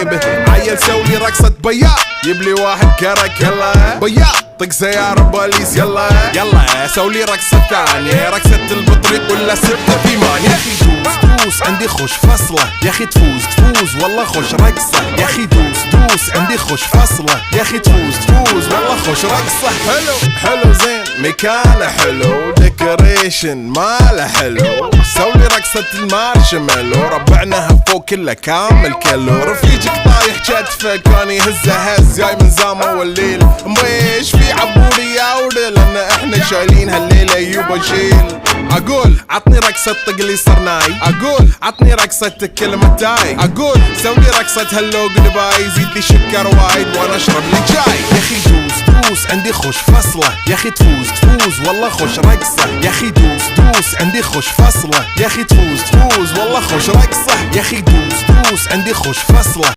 به. عيل سولي رقصة بياض يبلي واحد كرك يلا بياض طق سيارة بوليس يلا يلا سولي رقصة ثانية رقصة البطريق ولا 6 8. يا اخي دوس عندي خوش فصلة يا اخي تفوز والله خوش رقصة يا اخي دوس عندي خوش فصلة يا اخي تفوز والله خوش رقصة. حلو زين مكانه حلو ديكوريشن ماله حلو سولي رقصة المارشميلو ربعناها فوق كله كامل كيلو. رفيجك طايح كتفك كان يهز جاي من زامه والليل مبيش في عبوري يا ولد لان احنا شايلين هالليلة يوبا شيل. اقول عطني رقصة طقلي صرناي اقول عطني رقصة كلمة تاي اقول سولي رقصة هلو جودباي زيد لي شكر وايد وانا اشرب لي جاي. يا اخي دوس عندي خوش فصلة يا اخي تفوز والله خوش رقصة يا اخي دوس عندي خوش فصلة يا اخي تفوز والله خوش رقصة يا اخي دوس عندي خوش فصلة.